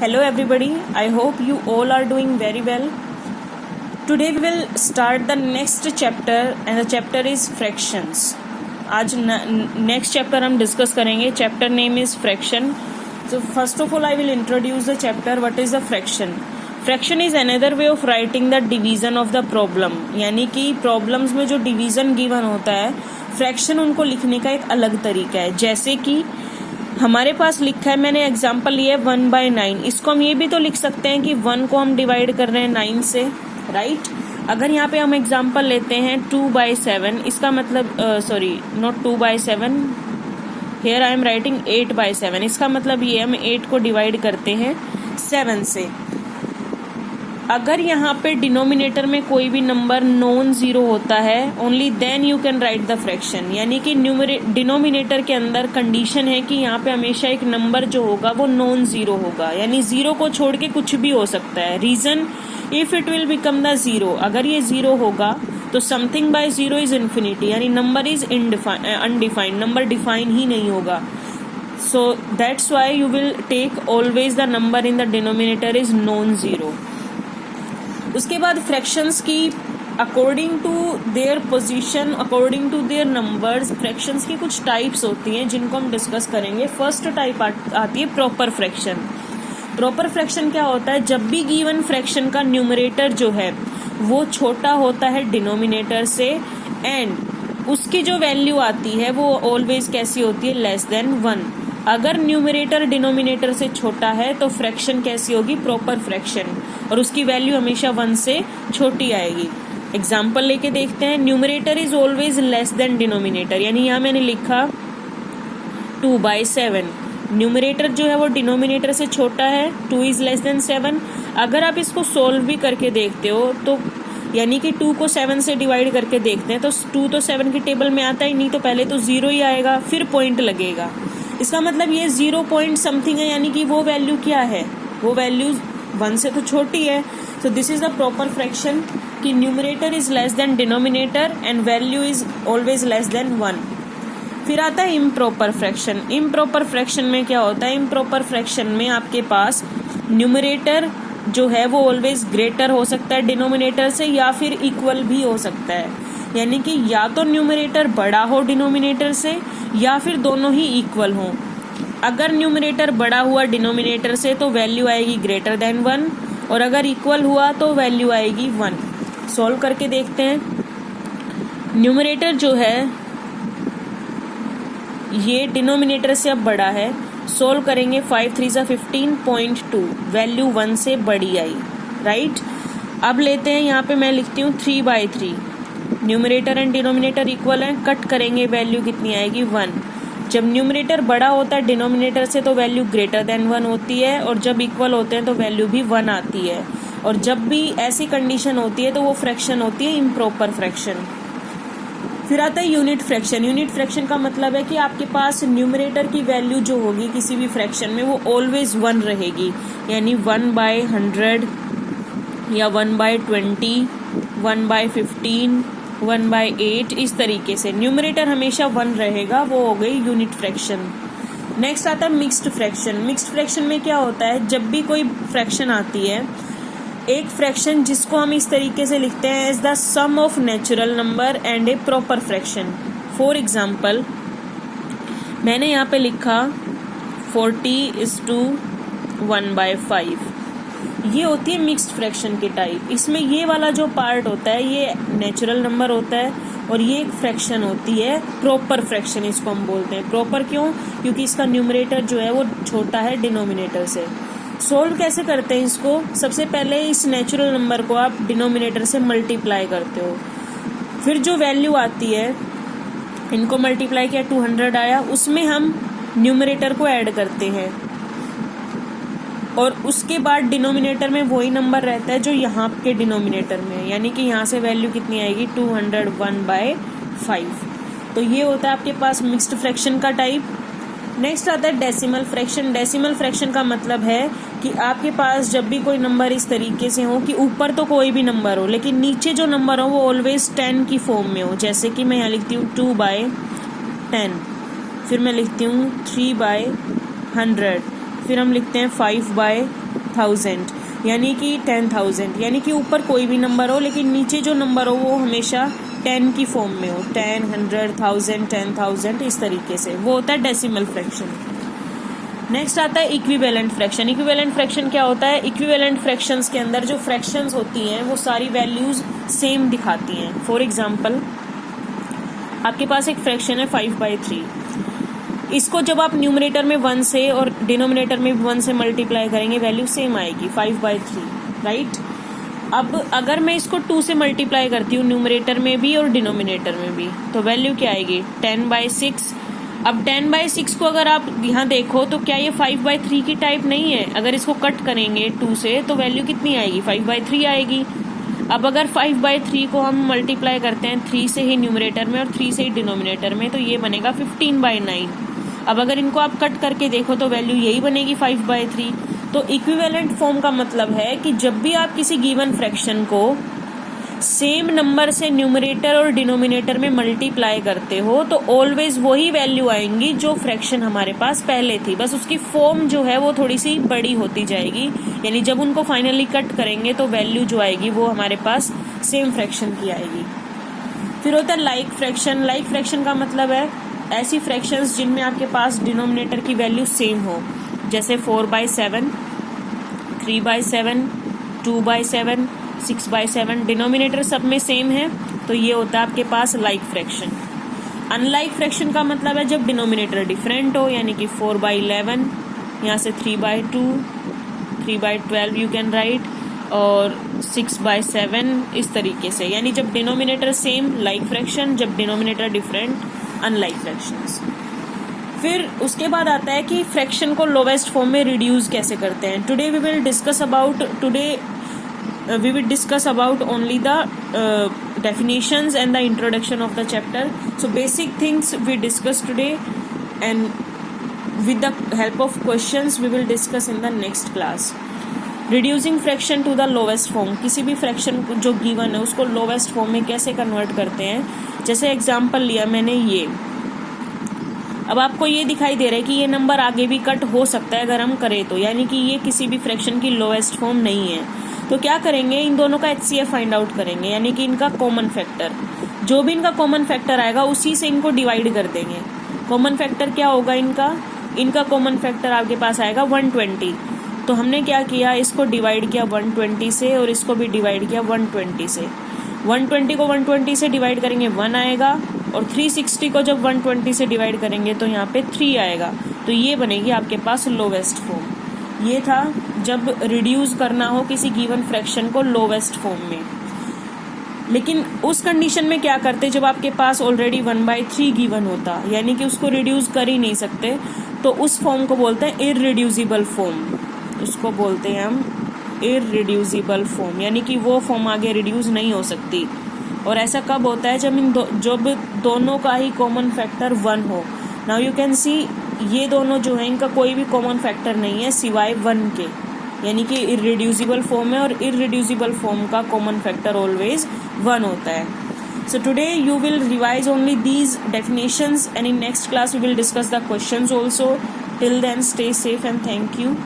Hello everybody, I hope you all are doing very well. Today we will start the next chapter and the chapter is fractions. आज next chapter हम discuss करेंगे. Chapter name is fraction. So first of all I will introduce the chapter. What is the fraction? Fraction is another way of writing the division of the problem. यानी कि problems में जो division given होता है, fraction उनको लिखने का एक अलग तरीका है. जैसे कि हमारे पास लिखा है, मैंने एग्जाम्पल लिया है 1/9. इसको हम ये भी तो लिख सकते हैं कि 1 को हम डिवाइड कर रहे हैं 9 से, राइट. अगर यहाँ पे हम एग्जाम्पल लेते हैं 2/7, इसका मतलब not 2/7, here I am writing 8/7. इसका मतलब ये हम 8 को डिवाइड करते हैं 7 से. अगर यहाँ पे डिनोमिनेटर में कोई भी नंबर नॉन जीरो होता है, only then you can write the fraction. यानी कि डिनोमिनेटर के अंदर कंडीशन है कि यहाँ पे हमेशा एक नंबर जो होगा वो नॉन जीरो होगा, यानी जीरो को छोड़ के कुछ भी हो सकता है. Reason, if it will become the zero, अगर ये जीरो होगा तो something by zero is infinity, यानी number is undefined, number define ही नहीं होगा. So that's why you will take always the number in the denominator is non zero. उसके बाद फ्रैक्शंस की according to their position, according to their numbers, fractions की कुछ types होती हैं जिनको हम डिस्कस करेंगे. फर्स्ट टाइप आती है प्रॉपर फ्रैक्शन. प्रॉपर फ्रैक्शन क्या होता है? जब भी गिवन फ्रैक्शन का न्यूमरेटर जो है वो छोटा होता है डिनोमिनेटर से, एंड उसकी जो वैल्यू आती है वो ऑलवेज कैसी होती है? Less than 1. अगर न्यूमरेटर डिनोमिनेटर से छोटा है तो फ्रैक्शन कैसी होगी? प्रॉपर फ्रैक्शन, और उसकी वैल्यू हमेशा 1 से छोटी आएगी. एग्जाम्पल लेके देखते हैं. Numerator is always less than denominator, यानी यहाँ मैंने लिखा 2/7. न्यूमरेटर जो है वो डिनोमिनेटर से छोटा है, 2 इज लेस देन 7. अगर आप इसको सोल्व भी करके देखते हो तो यानी कि 2 को 7 से डिवाइड करके देखते हैं तो 2 तो 7 की टेबल में आता ही नहीं, तो पहले तो 0 ही आएगा, फिर पॉइंट लगेगा. इसका मतलब ये 0 पॉइंट समथिंग है, यानी कि वो वैल्यू क्या है? वो वैल्यू 1 से तो छोटी है. So this is the proper fraction कि numerator is less than denominator and value is always less than 1. फिर आता है इम्प्रॉपर फ्रैक्शन. इम्प्रॉपर फ्रैक्शन में क्या होता है? इम्प्रॉपर फ्रैक्शन में आपके पास न्यूमरेटर जो है वो ऑलवेज ग्रेटर हो सकता है डिनोमिनेटर से, या फिर इक्वल भी हो सकता है. यानी कि या तो न्यूमरेटर बड़ा हो डिनोमिनेटर से, या फिर दोनों ही इक्वल हो. अगर न्यूमरेटर बड़ा हुआ डिनोमिनेटर से तो वैल्यू आएगी ग्रेटर देन 1, और अगर इक्वल हुआ तो वैल्यू आएगी 1. सॉल्व करके देखते हैं. न्यूमरेटर जो है ये डिनोमिनेटर से अब बड़ा है. सॉल्व करेंगे. 5 3 15.2, वैल्यू 1 से बड़ी आई, राइट. अब लेते हैं, यहाँ पे मैं लिखती हूँ 3/3. न्यूमरेटर एंड डिनोमिनेटर इक्वल है, कट करेंगे, वैल्यू कितनी आएगी? 1. जब न्यूमरेटर बड़ा होता है डिनोमिनेटर से तो वैल्यू ग्रेटर देन 1 होती है, और जब इक्वल होते हैं तो वैल्यू भी 1 आती है. और जब भी ऐसी कंडीशन होती है तो वो फ्रैक्शन होती है इम्प्रॉपर फ्रैक्शन. फिर आता है यूनिट फ्रैक्शन. यूनिट फ्रैक्शन का मतलब है कि आपके पास न्यूमरेटर की वैल्यू जो होगी किसी भी फ्रैक्शन में वो ऑलवेज 1 रहेगी, यानी 1/100 या 1/20, 1/15, 1/8, इस तरीके से न्यूमरेटर हमेशा 1 रहेगा. वो हो गई यूनिट फ्रैक्शन. नेक्स्ट आता है मिक्स्ड फ्रैक्शन. मिक्स्ड फ्रैक्शन में क्या होता है? जब भी कोई फ्रैक्शन आती है, एक फ्रैक्शन जिसको हम इस तरीके से लिखते हैं as the sum of natural number and a proper fraction. For example मैंने यहाँ पे लिखा 40:1/5. ये होती है मिक्स्ड फ्रैक्शन की टाइप. इसमें ये वाला जो पार्ट होता है ये नेचुरल नंबर होता है, और ये एक फ्रैक्शन होती है प्रॉपर फ्रैक्शन, इसको हम बोलते हैं. प्रॉपर क्यों? क्योंकि इसका न्यूमरेटर जो है वो छोटा है डिनोमिनेटर से. सोल्व कैसे करते हैं इसको? सबसे पहले इस नेचुरल नंबर को आप डिनोमिनेटर से मल्टीप्लाई करते हो, फिर जो वैल्यू आती है इनको मल्टीप्लाई किया, 200 आया, उसमें हम न्यूमरेटर को ऐड करते हैं, और उसके बाद डिनोमिनेटर में वही नंबर रहता है जो यहाँ के डिनोमिनेटर में, यानी कि यहाँ से वैल्यू कितनी आएगी? 201/5. तो ये होता है आपके पास मिक्स्ड फ्रैक्शन का टाइप. नेक्स्ट आता है डेसिमल फ्रैक्शन. डेसिमल फ्रैक्शन का मतलब है कि आपके पास जब भी कोई नंबर इस तरीके से हो कि ऊपर तो कोई भी नंबर हो लेकिन नीचे जो नंबर हो वो ऑलवेज 10 की फॉर्म में हो. जैसे कि मैं यहाँ लिखती हूँ 2/10, फिर मैं लिखती हूँ 3/100, फिर हम लिखते हैं 5/10, 1000 यानी कि 10,000, यानी कि ऊपर कोई भी नंबर हो लेकिन नीचे जो नंबर हो वो हमेशा 10 की फॉर्म में हो, 10, 100, 1000, 10,000, इस तरीके से, वो होता है डेसिमल फ्रैक्शन। नेक्स्ट आता है इक्विवेलेंट फ्रैक्शन। इक्विवेलेंट फ्रैक्शन क्या होता है? इक्विवेलेंट फ्रैक्शंस के अंदर जो फ्रैक्शंस होती हैं वो सारी वैल्यूज सेम दिखाती हैं। फॉर एग्जांपल, आपके पास एक फ्रैक्शन है 5/3, इसको जब आप न्यूमरेटर में 1 से और डिनोमिनेटर में 1 से मल्टीप्लाई करेंगे वैल्यू सेम आएगी, 5/3, राइट। अब अगर मैं इसको 2 से मल्टीप्लाई करती हूँ न्यूमरेटर में भी और डिनोमिनेटर में भी, तो वैल्यू क्या आएगी? 10/6। अब 10/6 को अगर आप यहाँ देखो तो क्या ये 5/3 की टाइप नहीं है? अगर इसको कट करेंगे 2 से तो वैल्यू कितनी आएगी? 5/3 आएगी। अब अगर 5/3 को हम मल्टीप्लाई करते हैं 3 से ही न्यूमरेटर में और 3 से ही डिनोमिनेटर में, तो ये बनेगा 15/9। अब अगर इनको आप कट करके देखो तो वैल्यू यही बनेगी 5/3। तो इक्विवेलेंट फॉर्म का मतलब है कि जब भी आप किसी गिवन फ्रैक्शन को सेम नंबर से न्यूमरेटर और डिनोमिनेटर में मल्टीप्लाई करते हो तो ऑलवेज वही वैल्यू आएंगी जो फ्रैक्शन हमारे पास पहले थी, बस उसकी फॉर्म जो है वो थोड़ी सी बड़ी होती जाएगी। यानी जब उनको फाइनली कट करेंगे तो वैल्यू जो आएगी वो हमारे पास सेम फ्रैक्शन की आएगी। फिर होता है लाइक फ्रैक्शन। लाइक फ्रैक्शन का मतलब है ऐसी फ्रैक्शंस जिनमें आपके पास डिनोमिनेटर की वैल्यू सेम हो, जैसे 4/7, 3/7, 2/7, 6/7, डिनोमिनेटर सब में सेम है, तो ये होता है आपके पास लाइक फ्रैक्शन। अनलाइक फ्रैक्शन का मतलब है जब डिनोमिनेटर डिफरेंट हो, यानी कि 4/11, यहाँ से 3/2, 3/12 यू कैन राइट, और 6/7, इस तरीके से। यानी जब डिनोमिनेटर सेम लाइक फ्रैक्शन, जब डिनोमिनेटर डिफरेंट अनलाइक फ्रैक्शंस। फिर उसके बाद आता है कि फ्रैक्शन को लोवेस्ट फॉर्म में रिड्यूस कैसे करते हैं। Today we will discuss about only the definitions and the introduction of the chapter. So basic things we discussed today, and with the help of questions we will discuss in the next class. Reducing fraction to the lowest form, किसी भी fraction जो given है उसको lowest form में कैसे convert करते हैं। जैसे एग्जांपल लिया मैंने ये, अब आपको ये दिखाई दे रहा है कि ये नंबर आगे भी कट हो सकता है अगर हम करें तो, यानी कि ये किसी भी फ्रैक्शन की लोवेस्ट फॉर्म नहीं है। तो क्या करेंगे, इन दोनों का HCF फाइंड आउट करेंगे, यानी कि इनका कॉमन फैक्टर, जो भी इनका कॉमन फैक्टर आएगा उसी से इनको डिवाइड कर देंगे। कॉमन फैक्टर क्या होगा इनका कॉमन फैक्टर आपके पास आएगा 120। तो हमने क्या किया, इसको डिवाइड किया 120 से और इसको भी डिवाइड किया 120 से। 120 को 120 से डिवाइड करेंगे 1 आएगा, और 360 को जब 120 से डिवाइड करेंगे तो यहाँ पे 3 आएगा। तो ये बनेगी आपके पास लोवेस्ट फॉर्म। ये था जब रिड्यूस करना हो किसी गिवन फ्रैक्शन को लोवेस्ट फॉर्म में। लेकिन उस कंडीशन में क्या करते, जब आपके पास ऑलरेडी 1/3 गिवन होता, यानी कि उसको रिड्यूस कर ही नहीं सकते, तो उस फॉर्म को बोलते हैं इररिड्यूसिबल फॉर्म। उसको बोलते हैं हम इररिड्यूसिबल फॉर्म, यानी कि वो फॉर्म आगे रिड्यूस नहीं हो सकती। और ऐसा कब होता है, जब दोनों का ही कॉमन फैक्टर 1 हो। नाउ यू कैन सी, ये दोनों जो है इनका कोई भी कॉमन फैक्टर नहीं है सिवाय 1 के, यानी कि इररिड्यूसिबल फॉर्म है, और इररिड्यूसिबल फॉर्म का कॉमन फैक्टर ऑलवेज 1 होता है। So today you will revise only these definitions, and in next class we will discuss the questions also. Till then, stay safe and thank you.